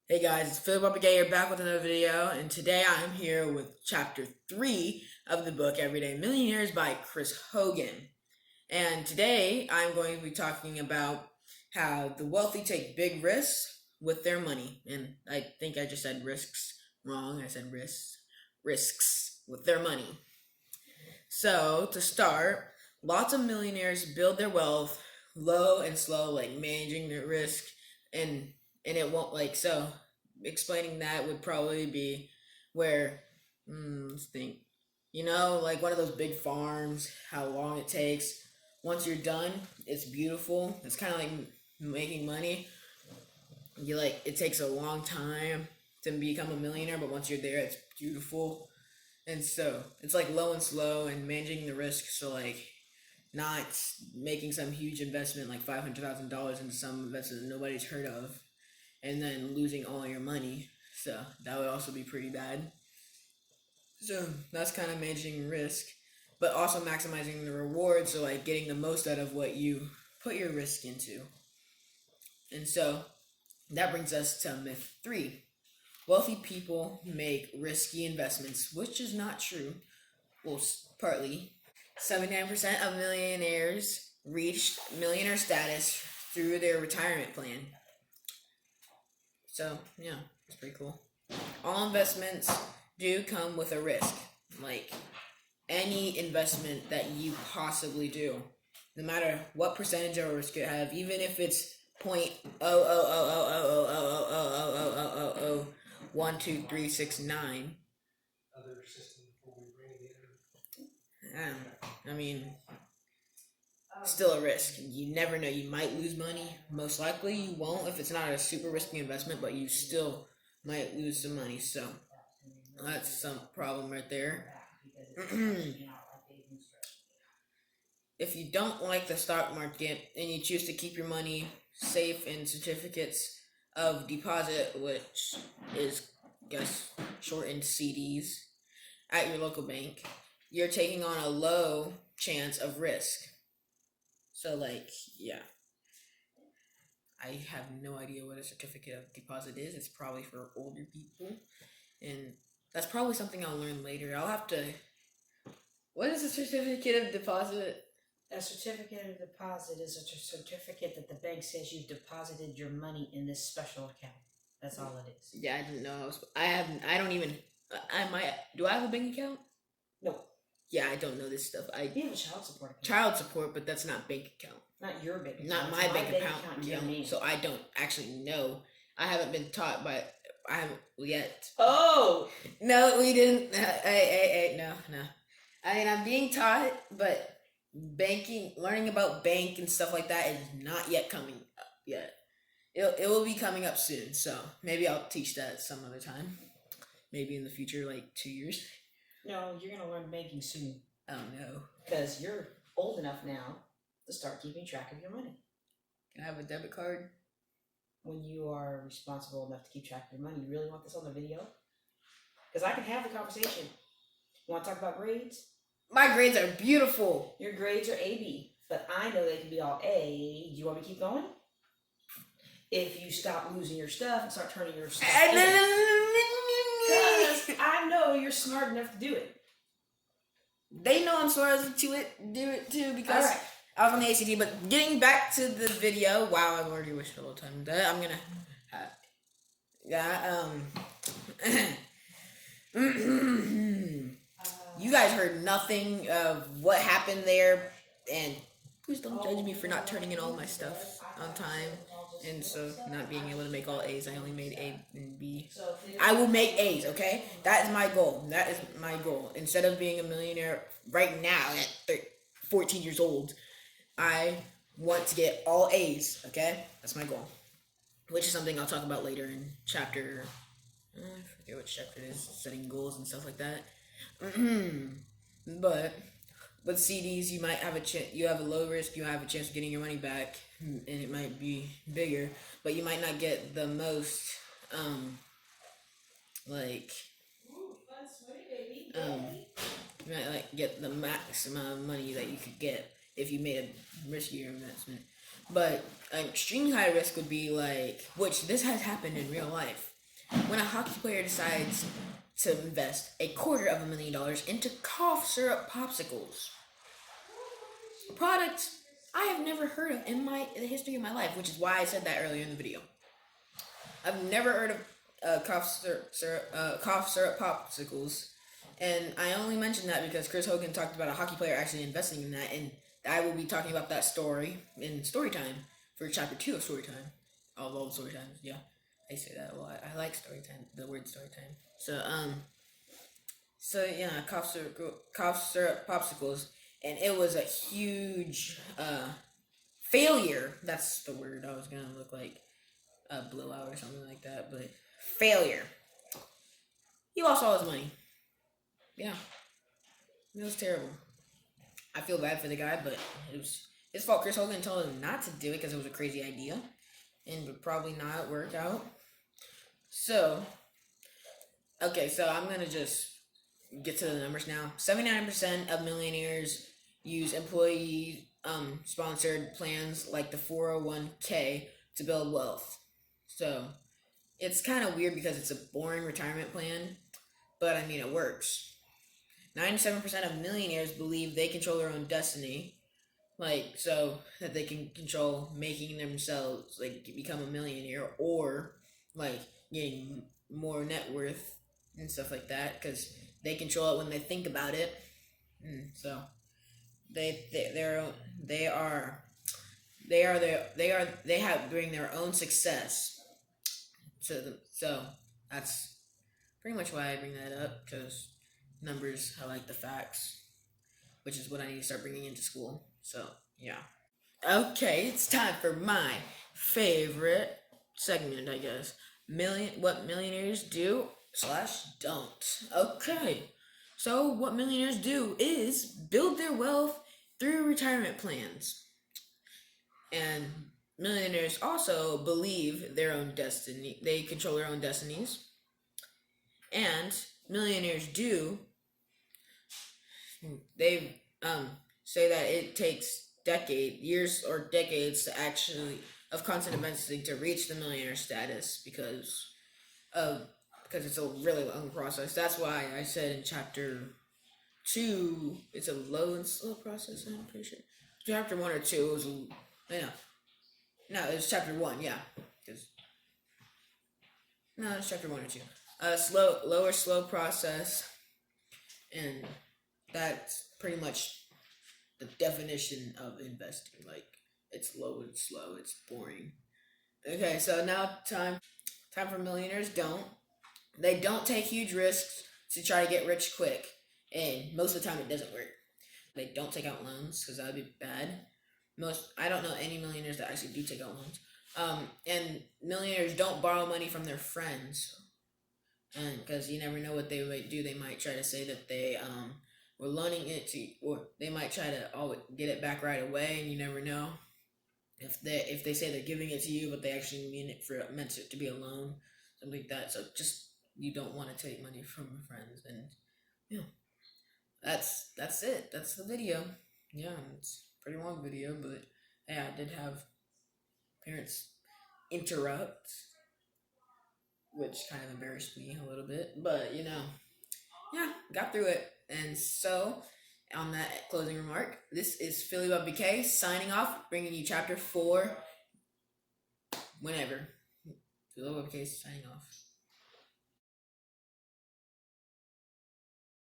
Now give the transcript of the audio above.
Hey guys, it's PhillyBobPK here back with another video, and today I'm here with chapter 3 of the book Everyday Millionaires by Chris Hogan. And today I'm going to be talking about how the wealthy take big risks with their money. And I think I just said risks wrong. I said risks with their money. So, to start, lots of millionaires build their wealth low and slow, like managing their risk, and it won't so explaining that would probably be where let's think, like one of those big farms, how long it takes. Once you're done, it's beautiful. It's kind of like making money. It takes a long time to become a millionaire, but once you're there, it's beautiful. And so it's like low and slow and managing the risk. So like not making some huge investment like $500,000 into some investment that nobody's heard of, and then losing all your money. So that would also be pretty bad. So that's kind of managing risk, but also maximizing the reward. So like getting the most out of what you put your risk into. And so that brings us to myth 3. Wealthy people make risky investments, which is not true. Well, partly. 79% of millionaires reached millionaire status through their retirement plan. So, yeah, it's pretty cool. All investments do come with a risk. Like any investment that you possibly do, no matter what percentage of risk you have, even if it's 0.000000000012369. I mean, still a risk. You never know. You might lose money. Most likely you won't if it's not a super risky investment, but you still might lose some money. So that's some problem right there. If you don't like the stock market and you choose to keep your money safe in certificates of deposit, which is, I guess, shortened CDs, at your local bank, you're taking on a low chance of risk. So, yeah. I have no idea what a certificate of deposit is. It's probably for older people. And that's probably something I'll learn later. I'll have to... What is a certificate of deposit? A certificate of deposit is a certificate that the bank says you've deposited your money in this special account. That's all it is. Yeah, I didn't know. I don't even... Do I have a bank account? No. Yeah, I don't know this stuff. You have a child support account. Child support, but that's not bank account. Not your bank account. Not my bank account. So I don't actually know. I haven't been taught by... I haven't yet. Oh! No, we didn't. No. I mean, I'm being taught, but learning about bank and stuff like that is not yet coming up yet. It will be coming up soon, so maybe I'll teach that some other time. Maybe in the future, like 2 years. No, you're going to learn banking soon. Oh, no. Because you're old enough now to start keeping track of your money. Can I have a debit card? When you are responsible enough to keep track of your money, you really want this on the video? Because I can have the conversation. You want to talk about grades? My grades are beautiful. Your grades are A-B, but I know they can be all A. Do you want me to keep going? If you stop losing your stuff and start turning your stuff in. Because I know you're smart enough to do it. They know I'm smart enough to do it too, because I was on the ACT. But getting back to the video, wow, I've already wished a little time. I'm gonna, you guys heard nothing of what happened there, and please don't judge me for not turning in all my stuff on time, and so not being able to make all A's. I only made A and B. I will make A's, okay? That is my goal. Instead of being a millionaire right now at 14 years old, I want to get all A's, okay? That's my goal, which is something I'll talk about later in chapter... I forget which chapter it is, setting goals and stuff like that. But with CDs, you might have you have a low risk, you have a chance of getting your money back, and it might be bigger, but you might not get the most, you might get the maximum of money that you could get if you made a riskier investment. But an extremely high risk would be which this has happened in real life. when a hockey player decides to invest $250,000 into cough syrup popsicles, a product I have never heard of in the history of my life, which is why I said that earlier in the video. I've never heard of cough syrup popsicles, and I only mentioned that because Chris Hogan talked about a hockey player actually investing in that, and I will be talking about that story in Storytime for chapter 2 of Storytime. All the story times, yeah. I say that a lot. I like story time, the word story time. So yeah, cough syrup popsicles, and it was a huge failure. That's the word I was gonna look like a blowout or something like that, but failure. He lost all his money. Yeah, it was terrible. I feel bad for the guy, but it was his fault. Chris Hogan told him not to do it because it was a crazy idea, and would probably not work out. So, okay, so I'm gonna just get to the numbers now. 79% of millionaires use employee sponsored plans like the 401k to build wealth. So it's kind of weird because it's a boring retirement plan, but I mean it works. 97% of millionaires believe they control their own destiny, like so that they can control making themselves like become a millionaire or like getting more net worth and stuff like that because they control it when they think about it. So they have bring their own success to them. So that's pretty much why I bring that up because numbers, I like the facts, which is what I need to start bringing into school. So yeah. Okay, it's time for my favorite segment, I guess. What millionaires do slash don't. Okay, so what millionaires do is build their wealth through retirement plans, and millionaires also believe their own destiny. They control their own destinies, and millionaires do. They say that it takes years or decades to actually of constant investing to reach the millionaire status because it's a really long process. That's why I said in chapter 2 it's a low and slow process. I'm pretty sure chapter 1 or 2 was no it's chapter 1, yeah, because no it's chapter 1 or 2. Slow process, and that's pretty much the definition of investing. Like it's low and slow, it's boring. Okay, so now time for millionaires don't take huge risks to try to get rich quick, and most of the time it doesn't work. They don't take out loans because that would be bad. I don't know any millionaires that actually do take out loans. And millionaires don't borrow money from their friends, and because you never know what they might do. They might try to say that they were loaning it to, or they might try to get it back right away, and you never know if they say they're giving it to you, but they actually meant it to be a loan, something like that. So just you don't want to take money from friends, and yeah, that's it. That's the video. Yeah, it's a pretty long video, but yeah, I did have parents interrupt, which kind of embarrassed me a little bit, but yeah, got through it. And so, on that closing remark, this is PhillyBobPK signing off, bringing you chapter 4 whenever. PhillyBobPK signing off.